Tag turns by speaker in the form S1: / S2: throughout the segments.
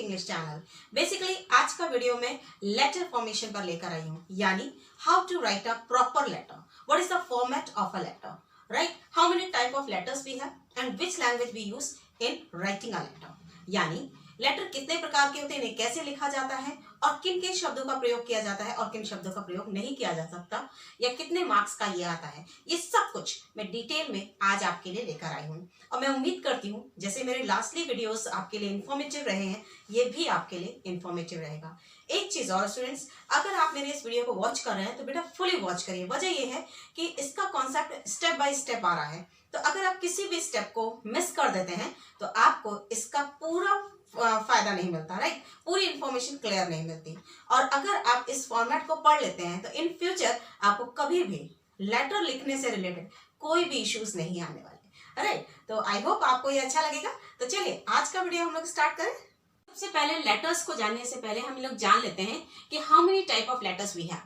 S1: English channel. Basically आज का video में लेटर फॉर्मेशन पर लेकर आई हूँ, यानी how to write a proper letter, what is the format of a letter, right, how many type of letters we have and which language we use in writing a letter. यानी letter कितने प्रकार के होते हैं, इन्हें कैसे लिखा जाता है और किन किन शब्दों का प्रयोग किया जाता है और किन शब्दों का प्रयोग नहीं किया जा सकता, या कितने मार्क्स का ये आता है, ये सब कुछ मैं डिटेल में आज आपके लिए लेकर आई हूँ। और मैं उम्मीद करती हूँ जैसे मेरे लास्टली वीडियोस आपके लिए इन्फॉर्मेटिव रहे हैं, ये भी आपके लिए इन्फॉर्मेटिव रहेगा। एक चीज और स्टूडेंट्स, अगर आप मेरे इस वीडियो को वॉच कर रहे हैं तो बेटा फुली वॉच करिए। वजह ये है कि इसका कॉन्सेप्ट स्टेप बाय स्टेप आ रहा है, तो अगर आप किसी भी स्टेप को मिस कर देते हैं तो आपको इसका पूरा फायदा नहीं मिलता, राइट, पूरी इंफॉर्मेशन क्लियर नहीं मिलती। और अगर आप इस फॉर्मेट को पढ़ लेते हैं तो इन फ्यूचर आपको कभी भी लेटर लिखने से रिलेटेड कोई भी इश्यूज नहीं आने वाले, राइट। तो आई होप आपको ये अच्छा लगेगा। तो चलिए आज का वीडियो हम लोग स्टार्ट करें। सबसे पहले लेटर्स को जानने से पहले हम लोग जान लेते हैं कि how many type of letters we have.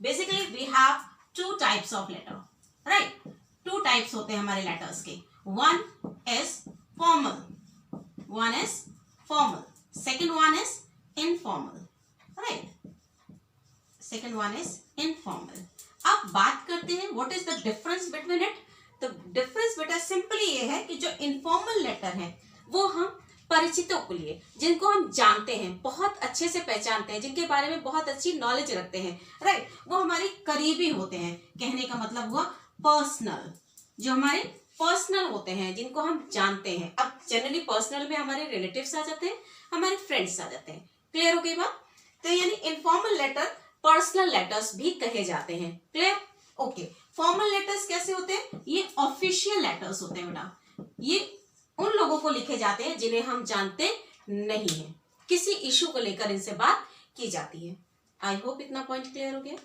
S1: Basically we have two types of letter, right, two types होते हैं हमारे लेटर्स के। One is formal, one is formal, second one is informal, right, second one is informal। अब बात करते हैं what is the difference between it। तो difference बेटा सिंपली ये है कि जो informal letter है वो हम परिचितों के लिए, जिनको हम जानते हैं, बहुत अच्छे से पहचानते हैं, जिनके बारे में बहुत अच्छी नॉलेज रखते हैं, राइट, वो हमारे करीबी होते हैं। कहने का मतलब हुआ पर्सनल, जो हमारे पर्सनल होते हैं, जिनको हम जानते हैं। अब जनरली पर्सनल में हमारे रिलेटिव्स आ जाते हैं, हमारे फ्रेंड्स आ जाते हैं। क्लियर हो गई बात। तो यानी इनफॉर्मल लेटर पर्सनल लेटर्स भी कहे जाते हैं। Clear, okay. फॉर्मल लेटर्स कैसे होते हैं? ये ऑफिशियल लेटर्स होते हैं बेटा। ये उन लोगों को लिखे जाते हैं जिन्हें हम जानते नहीं है, किसी इशू को लेकर इनसे बात की जाती है। आई होप इतना पॉइंट क्लियर हो गया।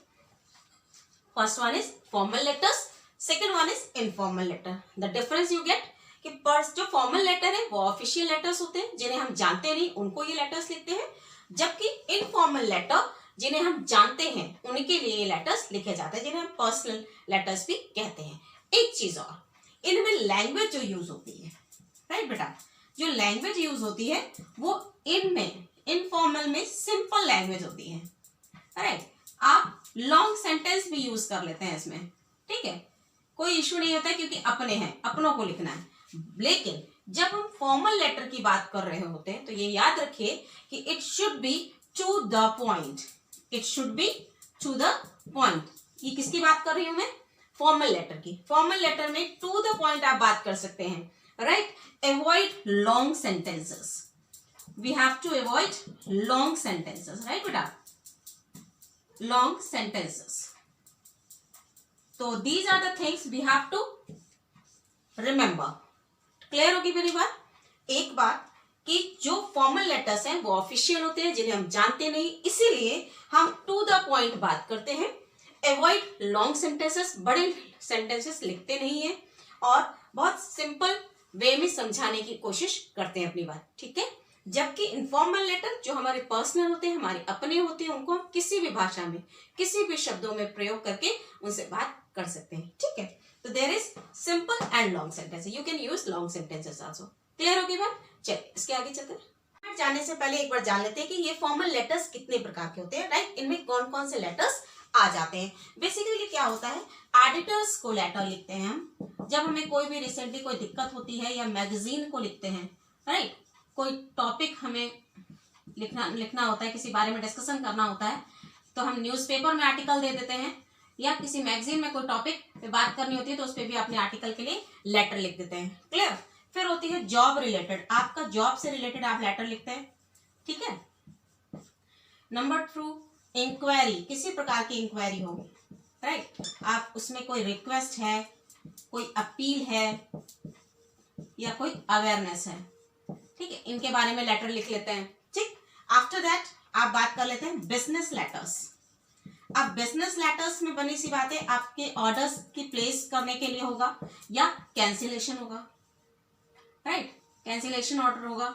S1: First one is formal letters, second one is informal letter. The difference you get कि जो फॉर्मल लेटर है वो ऑफिशियल लेटर्स होते हैं, जिन्हें हम जानते नहीं उनको ये लेटर्स लिखते हैं, जबकि इनफॉर्मल लेटर जिन्हें हम जानते हैं उनके लिए ये लेटर्स लिखे जाते हैं, जिन्हें हम पर्सनल लेटर्स भी कहते हैं। एक चीज और, इनमें लैंग्वेज जो यूज होती है, राइट बेटा, जो लैंग्वेज यूज होती है वो इनमें इनफॉर्मल में सिंपल लैंग्वेज होती है, राइट। आप लॉन्ग सेंटेंस भी यूज कर लेते हैं इसमें, ठीक है, कोई इश्यू नहीं होता है क्योंकि अपने हैं, अपनों को लिखना है। लेकिन जब हम फॉर्मल लेटर की बात कर रहे होते हैं तो ये याद रखिए कि it should be to the point, it should be to the point. ये किसकी बात कर रही हूं मैं? फॉर्मल लेटर की। फॉर्मल लेटर में टू द पॉइंट आप बात कर सकते हैं, right. Avoid long sentences, we have to avoid long sentences, right बेटा, लॉन्ग सेंटेंसेस। तो these are the things we have to remember. Clear होगी मेरी बात? एक बात कि जो फॉर्मल लेटर्स हैं वो ऑफिशियल होते हैं, जिन्हें हम जानते नहीं, इसीलिए हम टू द पॉइंट बात करते हैं। अवॉइड लॉन्ग सेंटेंसेस, बड़े सेंटेंसेस लिखते नहीं है और बहुत सिंपल वे में समझाने की कोशिश करते हैं अपनी बात, ठीक है। जबकि इनफॉर्मल लेटर जो हमारे पर्सनल होते हैं, हमारे अपने होते हैं, उनको हम किसी भी भाषा में, किसी भी शब्दों में प्रयोग करके उनसे बात कर सकते हैं, ठीक है। तो there is simple and long sentences, you can use long sentences also. Clear होगी बात? चलिए इसके आगे चलते हैं। जाने से पहले एक बार जान लेते हैं कि ये फॉर्मल लेटर्स कितने प्रकार के होते हैं, राइट, इनमें कौन कौन से लेटर्स आ जाते हैं। बेसिकली क्या होता है, एडिटर्स को लेटर लिखते हैं हम जब हमें कोई भी रिसेंटली कोई दिक्कत होती है, या मैगजीन को लिखते हैं, राइट, कोई टॉपिक हमें लिखना होता है, किसी बारे में डिस्कशन करना होता है, तो हम न्यूज़पेपर में आर्टिकल दे देते हैं, या किसी मैगजीन में कोई टॉपिक पे बात करनी होती है तो उस पर भी अपने आर्टिकल के लिए लेटर लिख देते हैं। क्लियर। फिर होती है जॉब रिलेटेड, आपका जॉब से रिलेटेड आप लेटर लिखते हैं, ठीक है। नंबर 2, इंक्वायरी, किसी प्रकार की इंक्वायरी हो, राइट, आप उसमें कोई रिक्वेस्ट है, कोई अपील है, या कोई अवेयरनेस है, ठीक है, इनके बारे में लेटर लिख लेते हैं, ठीक। आफ्टर दैट आप बात कर लेते हैं बिजनेस लेटर्स। अब बिजनेस लेटर्स में बनी सी बात है, आपके ऑर्डर्स की प्लेस करने के लिए होगा या कैंसिलेशन होगा, राइट, कैंसिलेशन ऑर्डर होगा,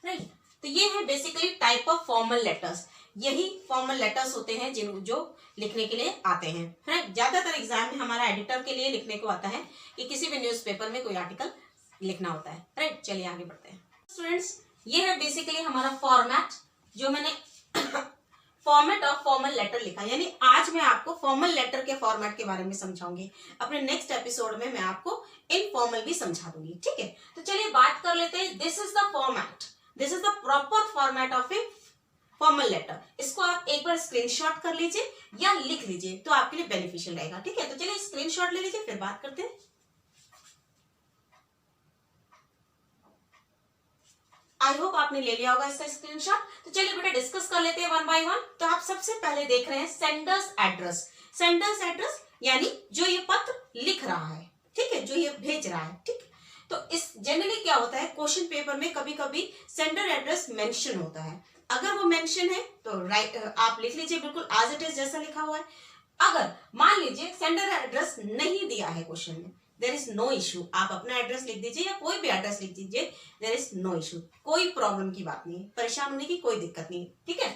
S1: राइट। तो ये है basically type of formal letters. यही फॉर्मल लेटर्स होते हैं जो लिखने के लिए आते हैं, राइट। ज्यादातर एग्जाम में हमारा एडिटर के लिए लिखने को आता है कि किसी भी न्यूज़पेपर में कोई आर्टिकल लिखना होता है, राइट। चलिए आगे बढ़ते हैं स्टूडेंट्स। ये है बेसिकली हमारा फॉर्मेट, जो मैंने फॉर्मेट ऑफ फॉर्मल लेटर लिखा, यानी आज मैं आपको फॉर्मल लेटर के फॉर्मेट के बारे में समझाऊंगी। अपने नेक्स्ट एपिसोड में मैं आपको इनफॉर्मल भी समझा दूंगी, ठीक है। तो चलिए बात कर लेते हैं। This is the format, this is the proper format of a formal letter. इसको आप एक बार स्क्रीनशॉट कर लीजिए या लिख लीजिए, तो आपके लिए बेनिफिशियल रहेगा, ठीक है। तो चलिए स्क्रीनशॉट ले लीजिए, फिर बात करते हैं। आई होप आपने ले लिया होगा इसका स्क्रीनशॉट। तो चलिए बेटा डिस्कस कर लेते हैं वन बाय वन। तो आप सबसे पहले देख रहे हैं सेंडर्स एड्रेस। सेंडर्स एड्रेस यानी जो ये पत्र लिख रहा है, ठीक है, जो ये भेज रहा है, ठीक है। तो इस जनरली क्या होता है, क्वेश्चन पेपर में कभी कभी सेंडर एड्रेस मेंशन होता है। अगर वो मेंशन है तो राइट आप लिख लीजिए बिल्कुल एज इट इज जैसा लिखा हुआ है। अगर मान लीजिए सेंडर एड्रेस नहीं दिया है क्वेश्चन में, देयर इज नो इशू, आप अपना एड्रेस लिख दीजिए या कोई भी एड्रेस लिख दीजिए, देयर इज नो इशू, कोई प्रॉब्लम की बात नहीं है, परेशान होने की कोई दिक्कत नहीं है, ठीक है।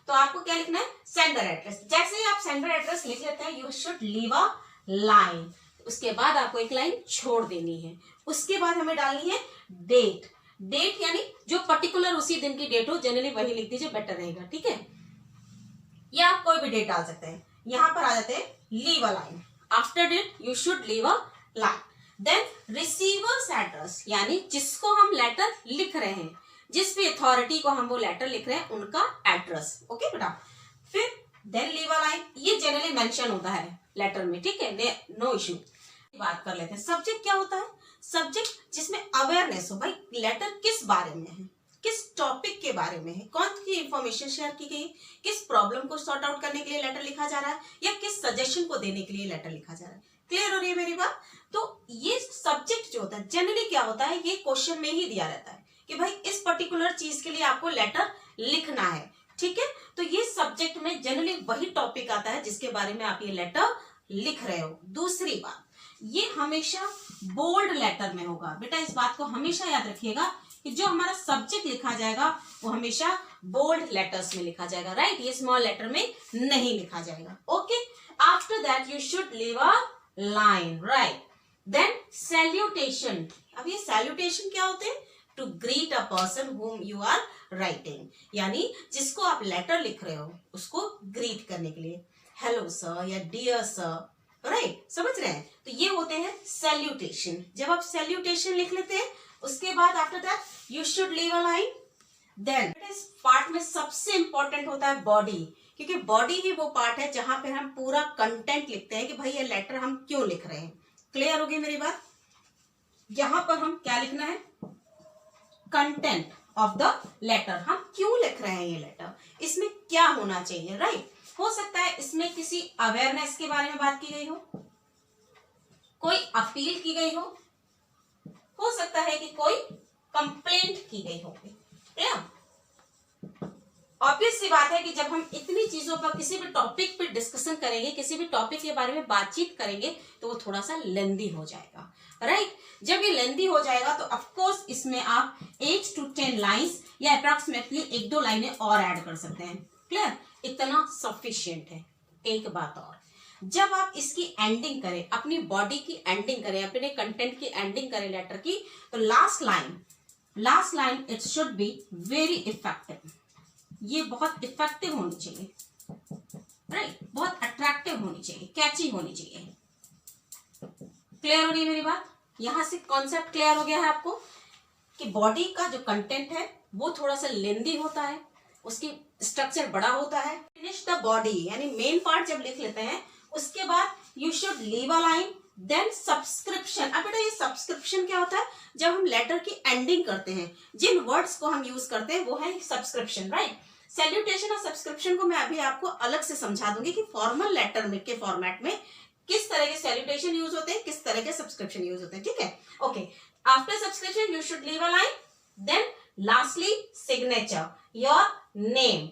S1: तो आपको क्या लिखना है, सेंडर एड्रेस। जैसे ही आप सेंडर एड्रेस लिख लेते हैं, you should leave a line, उसके बाद आपको एक लाइन छोड़ देनी है। उसके बाद हमें डालनी है डेट। डेट यानी जो पर्टिकुलर उसी दिन की डेट हो, जनरली वही लिख दीजिए, बेटर रहेगा, ठीक है। या आप कोई भी डेट डाल सकते हैं। यहां पर आ जाते हैं leave a line, after date you should leave a line. Then receiver's address, यानी जिसको हम लेटर लिख रहे हैं, जिस भी अथॉरिटी को हम वो लेटर लिख रहे हैं, उनका एड्रेस, ओके बेटा। फिर देन लीव अ लाइन, ये जनरली मेंशन होता है लेटर में, ठीक है, नो इशू। बात कर लेते हैं सब्जेक्ट क्या होता है। सब्जेक्ट जिसमें अवेयरनेस हो, भाई लेटर किस बारे में है, किस टॉपिक के बारे में है, कौन सी इंफॉर्मेशन शेयर की गई, किस प्रॉब्लम को सॉर्ट आउट करने के लिए लेटर लिखा जा रहा है, या किस सजेशन को देने के लिए लेटर लिखा जा रहा है। क्लियर हो रही है मेरी बात। तो ये सब्जेक्ट जो होता है, जनरली क्या होता है, ये क्वेश्चन में ही दिया रहता है कि भाई इस पर्टिकुलर चीज के लिए आपको लेटर लिखना है, ठीक है। तो ये सब्जेक्ट में जनरली वही टॉपिक आता है जिसके बारे में आप ये लेटर लिख रहे हो। दूसरी बात, ये हमेशा बोल्ड लेटर में होगा। बेटा इस बात को हमेशा याद रखिएगा कि जो हमारा सब्जेक्ट लिखा जाएगा वो हमेशा बोल्ड लेटर्स में लिखा जाएगा, राइट। ये स्मॉल लेटर में नहीं लिखा जाएगा, okay. After that you should leave a line, right. Then salutation. अब ये सैल्यूटेशन क्या होते हैं, to greet a person whom you are writing, यानी जिसको आप लेटर लिख रहे हो उसको ग्रीट करने के लिए, हेलो सर या डियर सर, राइट, समझ रहे हैं। तो ये होते हैं सैल्यूटेशन। जब आप सैल्यूटेशन लिख लेते हैं, उसके बाद after that you should leave a line. Then इस पार्ट में सबसे इंपॉर्टेंट होता है बॉडी, क्योंकि बॉडी ही वो पार्ट है जहां पे हम पूरा कंटेंट लिखते हैं कि भाई ये लेटर हम क्यों लिख रहे हैं। क्लियर होगी मेरी बात। यहां पर हम क्या लिखना है, कंटेंट ऑफ द लेटर, हम क्यों लिख रहे हैं ये लेटर, इसमें क्या होना चाहिए, राइट। हो सकता है इसमें किसी अवेयरनेस के बारे में बात की गई हो, कोई अपील की गई हो सकता है कि कोई कंप्लेंट की गई होगी। ऑब्वियस सी बात है कि जब हम इतनी चीजों पर किसी भी टॉपिक पे डिस्कशन करेंगे, किसी भी टॉपिक के बारे में बातचीत करेंगे, तो वो थोड़ा सा लेंदी हो जाएगा, राइट। जब ये लेंदी हो जाएगा तो ऑफकोर्स इसमें आप 8 to 10 लाइन्स या अप्रॉक्सीमेटली 1-2 लाइनें और ऐड कर सकते हैं। क्लियर, इतना सफिशिएंट है। एक बात और, जब आप इसकी एंडिंग करें, अपनी बॉडी की एंडिंग करें, अपने कंटेंट की एंडिंग करें लेटर की, तो last line it should be very effective. ये बहुत इफेक्टिव होनी चाहिए, राइट, बहुत अट्रैक्टिव होनी चाहिए, कैची होनी चाहिए। क्लियर हो रही है मेरी बात। यहां से कॉन्सेप्ट क्लियर हो गया है आपको कि बॉडी का जो कंटेंट है वो थोड़ा सा लेंदी होता है, उसकी स्ट्रक्चर बड़ा होता है। फिनिश द बॉडी यानी मेन पार्ट जब लिख लेते हैं, उसके बाद you should leave a line, then subscription. अब बेटा ये सब्सक्रिप्शन क्या होता है, जब हम लेटर की एंडिंग करते हैं, जिन वर्ड्स को हम यूज करते हैं वो है सब्सक्रिप्शन, राइट। सैल्यूटेशन और सब्सक्रिप्शन को मैं अभी आपको अलग से समझा दूंगी कि फॉर्मल लेटर में के फॉर्मेट में किस तरह के सैल्यूटेशन यूज होते हैं, किस तरह के सब्सक्रिप्शन यूज होते हैं, ठीक है, okay. After subscription you should leave a line, then lastly signature, your name,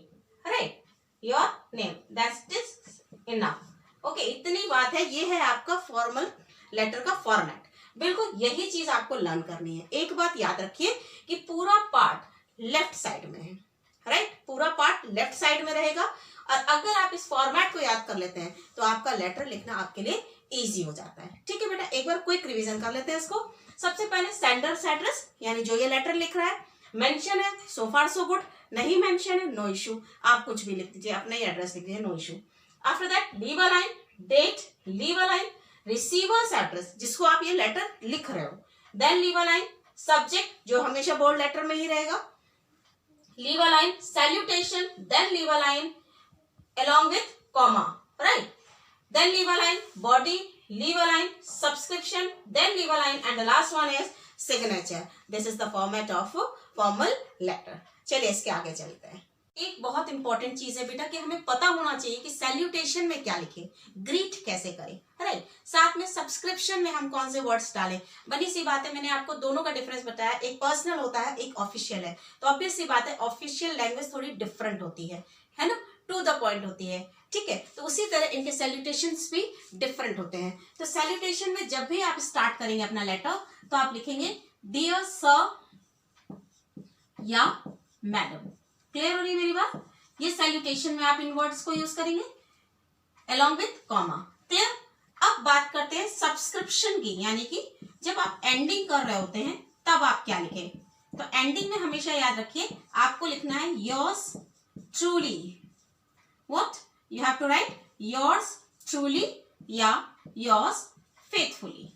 S1: right, your name, that is enough, okay. इतनी बात है, ये है आपका फॉर्मल लेटर का फॉर्मेट। बिल्कुल यही चीज आपको लर्न करनी है। एक बात याद रखिए कि पूरा पार्ट लेफ्ट साइड में है, राइट, पूरा पार्ट लेफ्ट साइड में रहेगा। और अगर आप इस फॉर्मेट को याद कर लेते हैं तो आपका लेटर लिखना आपके लिए इजी हो जाता है, ठीक है बेटा। एक बार क्विक रिवीजन कर लेते हैं इसको। सबसे पहले सेंडर्स एड्रेस, यानी जो ये लेटर लिख रहा है, मेंशन है सो फार सो गुड, नहीं मेंशन है नो इशू, आप कुछ भी लिख दीजिए, अपना ही एड्रेस लिख दीजिए, no issue. After that leave a line, date, leave a line, receiver's address जिसको आप ये लेटर लिख रहे हो, then leave a line, subject जो हमेशा बोल्ड लेटर में ही रहेगा, leave a line, salutation, then leave a line along with comma, right? Then leave a line, body, leave a line, subscription, then leave a line, and the last one is signature. This is the format of formal letter. चलिए इसके आगे चलते हैं। एक बहुत important चीज है बेटा कि हमें पता होना चाहिए कि सैल्यूटेशन में क्या लिखे, ग्रीट कैसे करें, राइट? साथ में सब्सक्रिप्शन में हम कौन से वर्ड्स डालें। बनी सी बात है, मैंने आपको दोनों का डिफरेंस बताया, एक पर्सनल होता है, एक ऑफिशियल है। तो ऑब्वियस सी बात है, ऑफिशियल लैंग्वेज थोड़ी डिफरेंट होती है ना, टू द पॉइंट होती है, ठीक है? तो उसी तरह इनके सैल्यूटेशंस भी डिफरेंट होते हैं। तो सैल्यूटेशन में जब भी आप स्टार्ट करेंगे अपना लेटर तो आप लिखेंगे डियर सर या मैडम। क्लियर हो रही है मेरी बात? ये सैल्यूटेशन में आप इन वर्ड्स को यूज करेंगे along with कॉमा। क्लियर? अब बात करते हैं सब्सक्रिप्शन की, यानी कि जब आप एंडिंग कर रहे होते हैं तब आप क्या लिखें। तो एंडिंग में हमेशा याद रखिए आपको लिखना है yours truly. What? You have to write yours truly या yours faithfully.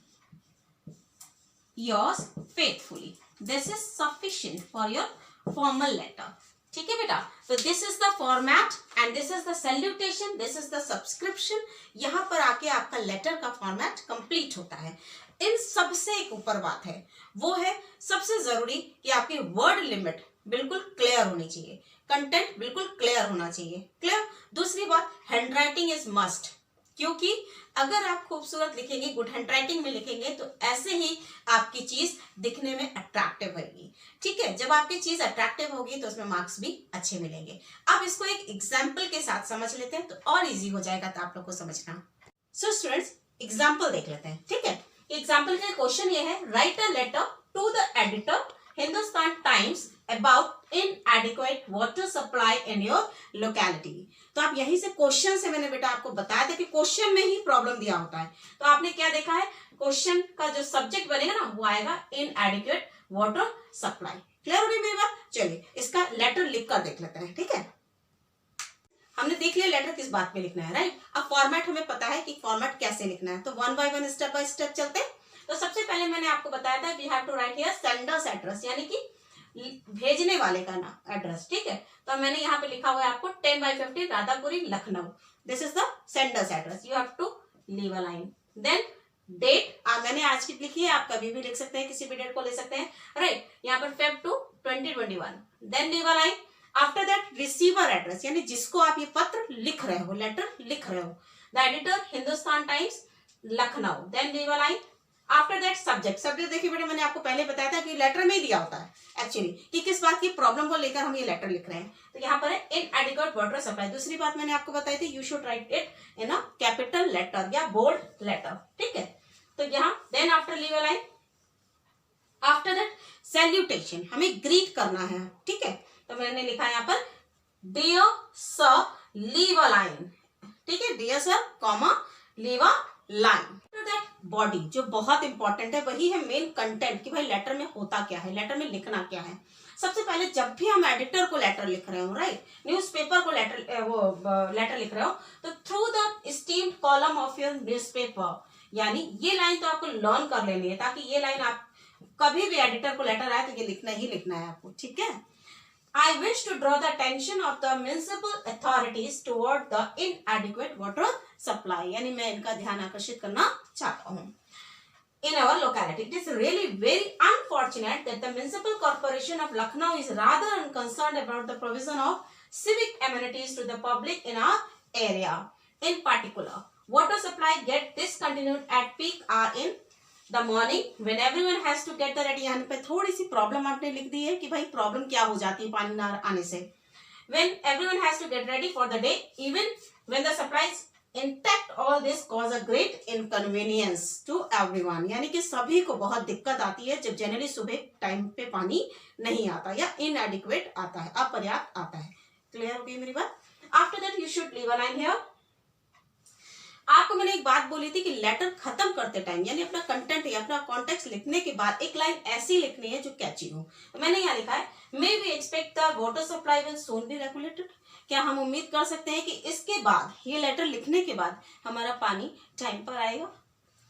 S1: Yours faithfully. This is sufficient for your formal letter. ठीक है बेटा? So this is the format and this is the salutation. This is the subscription. यहाँ पर आके आपका letter का format complete होता है। इन सबसे एक ऊपर बात है, वो है सबसे जरूरी कि आपकी वर्ड लिमिट बिल्कुल क्लियर होनी चाहिए, कंटेंट बिल्कुल क्लियर होना चाहिए। क्लियर? दूसरी बात, हैंडराइटिंग इज मस्ट, क्योंकि अगर आप खूबसूरत लिखेंगे, गुड हैंडराइटिंग में लिखेंगे तो ऐसे ही आपकी चीज दिखने में अट्रैक्टिव होगी। ठीक है? जब आपकी चीज अट्रैक्टिव होगी तो उसमें मार्क्स भी अच्छे मिलेंगे। अब इसको एक एग्जाम्पल के साथ समझ लेते हैं तो और इजी हो जाएगा था आप लोग को समझना। सो स्टूडेंट्स, एग्जाम्पल देख लेते हैं। ठीक है? एग्जाम्पल का क्वेश्चन ये है, write a letter to the editor Hindustan Times about inadequate water supply in your locality. तो आप यहीं से क्वेश्चन से मैंने बेटा आपको बताया था कि क्वेश्चन में ही प्रॉब्लम दिया होता है। तो आपने क्या देखा है, क्वेश्चन का जो सब्जेक्ट बनेगा ना वो आएगा इनएडिक्वेट वाटर सप्लाई। क्लियर हो गई मेरी बात? चलिए इसका लेटर लिख कर देख लेते हैं। ठीक है? हमने देख लिया लेटर किस बात में लिखना है, राइट? अब फॉर्मेट हमें पता है कि फॉर्मेट कैसे लिखना है, तो वन बाय स्टेप चलते हैं। तो सबसे पहले मैंने आपको बताया था we have to write here sender's address, यानी कि भेजने वाले का नाम एड्रेस। ठीक है? तो मैंने यहाँ पे लिखा हुआ है आपको 10/15 Radhapuri Lucknow, this is the sender's address. You have to leave a line. Then date मैंने आज की लिखी है, आप कभी भी लिख सकते हैं, किसी भी डेट को ले सकते हैं, राइट? यहाँ पर Feb 2, 2021। Then leave a line. After that receiver address, यानी जिसको आप ये पत्र लिख रहे हो, लेटर लिख रहे हो, the editor Hindustan Times Lucknow. Then leave a line. After that subject देखिए बेटा मैंने आपको पहले बताया था कि लेटर में ही दिया होता है एक्चुअली कि किस बात की प्रॉब्लम को लेकर हम ये लेटर लिख रहे हैं। तो यहाँ पर है इनएडिक्वेट वाटर सप्लाई। दूसरी बात मैंने आपको बताई थी, you should write it in a capital letter या बोल्ड लेटर। ठीक है? तो यहाँ then after leave a line. After that salutation, हमें ग्रीट करना है। ठीक है? तो मैंने लिखा है यहाँ पर dear sir leave a line. ठीक है? Dear sir comma leave a line. That body जो बहुत इंपॉर्टेंट है, वही है मेन कंटेंट कि भाई लेटर में होता क्या है, लेटर में लिखना क्या है। सबसे पहले जब भी हम एडिटर को लेटर लिख रहे हो, राइट, न्यूज़पेपर को लेटर लिख रहे हो, तो through the steamed column of your newspaper, यानी ये लाइन तो आपको लर्न कर लेनी है ताकि ये लाइन आप कभी भी एडिटर को लेटर आए तो ये लिखना ही लिखना है आपको। ठीक है? I wish to draw the attention of the municipal authorities toward the inadequate water supply. यानी मैं इनका ध्यान आकर्षित करना चाहता हूँ। In our locality, it is really very unfortunate that the municipal corporation of Lucknow is rather unconcerned about the provision of civic amenities to the public in our area. In particular, water supply get discontinued at peak hour in the morning when everyone has to get the ready। यहाँ पे थोड़ी सी problem आपने लिख दी है कि भाई problem क्या हो जाती है पानी ना आने से। When everyone has to get ready for the day, even when the supply is intact, all this cause a great inconvenience to everyone। यानी कि सभी को बहुत दिक्कत आती है जब जनरली सुबह टाइम पे पानी नहीं आता या inadequate आता है, अपर्याप्त आता है। क्लियर हो गई मेरी बात? After that you should leave a line here। आपको मैंने एक बात बोली थी कि लेटर खत्म करते टाइम यानी अपना कंटेंट या अपना कॉन्टेक्स्ट लिखने के बाद एक लाइन ऐसी लिखनी है जो कैची हो। तो मैंने यहाँ लिखा है, may we expect the water supply will soon be regulated. क्या हम उम्मीद कर सकते हैं कि इसके बाद, ये लेटर लिखने के बाद हमारा पानी टाइम पर आएगा।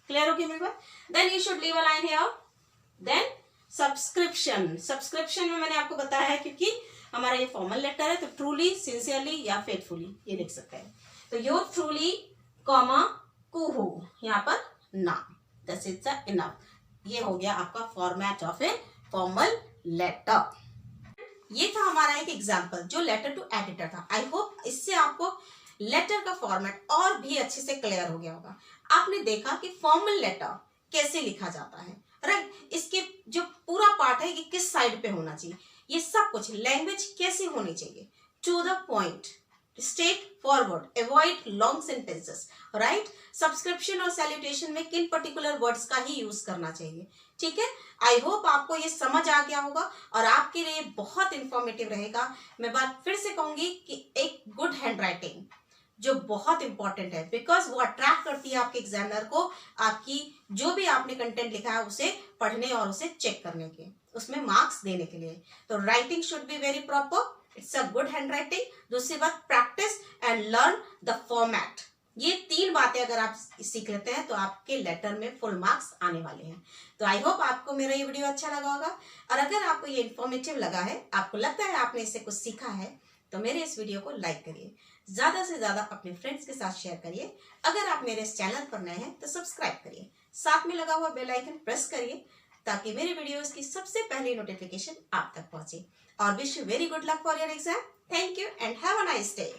S1: क्लियर हो गया मेरे बात? Then you should leave a line here. Then subscription, subscription में मैंने आपको बताया है क्योंकि हमारा ये फॉर्मल लेटर है, तो ट्रूली, सिंसियरली या फेथफुली ये लिख सकते हैं। तो योर ट्रूली कॉमा कुहू, यहाँ पर नाम, दिस इज इनफ। ये हो गया आपका format of a formal letter. ये था हमारा एक एग्जांपल जो लेटर टू एडिटर था। आई होप इससे आपको लेटर का फॉर्मेट और भी अच्छे से क्लियर हो गया होगा। आपने देखा कि फॉर्मल लेटर कैसे लिखा जाता है, राइट? इसके जो पूरा पार्ट है कि किस साइड पे होना चाहिए, ये सब कुछ, लैंग्वेज कैसी होनी चाहिए, to the point, straightforward, avoid long sentences, right? Subscription और सैल्यूटेशन में किन पर्टिकुलर वर्ड्स का ही यूज करना चाहिए, ठीक है? आई होप आपको ये समझ आ गया होगा और आपके लिए बहुत इंफॉर्मेटिव रहेगा। मैं बात फिर से कहूंगी कि एक गुड हैंड राइटिंग जो बहुत इंपॉर्टेंट है, बिकॉज वो अट्रैक्ट करती है आपके एग्जामिनर को, आपकी जो भी आपने कंटेंट लिखा है उसे पढ़ने और उसे चेक करने के, उसमें मार्क्स देने के लिए। तो writing should be very proper, it's a good hand writing. दूसरी बात, practice and learn the format. ये 3 बातें अगर आप सीख लेते हैं तो आपके लेटर में फुल मार्क्स आने वाले हैं। तो आई होप आपको मेरा ये वीडियो अच्छा लगा होगा, और अगर आपको ये इन्फॉर्मेटिव लगा है, आपको लगता है आपने इससे कुछ सीखा है, तो मेरे इस वीडियो को लाइक करिए, ज्यादा से ज्यादा अपने फ्रेंड्स के साथ शेयर करिए। अगर आप मेरे इस चैनल पर नए हैं तो सब्सक्राइब करिए, साथ में लगा हुआ बेल आइकन प्रेस करिए ताकि मेरे वीडियोस की सबसे पहली नोटिफिकेशन आप तक पहुंचे। और wish you very good luck for your exam. Thank you and have a nice day.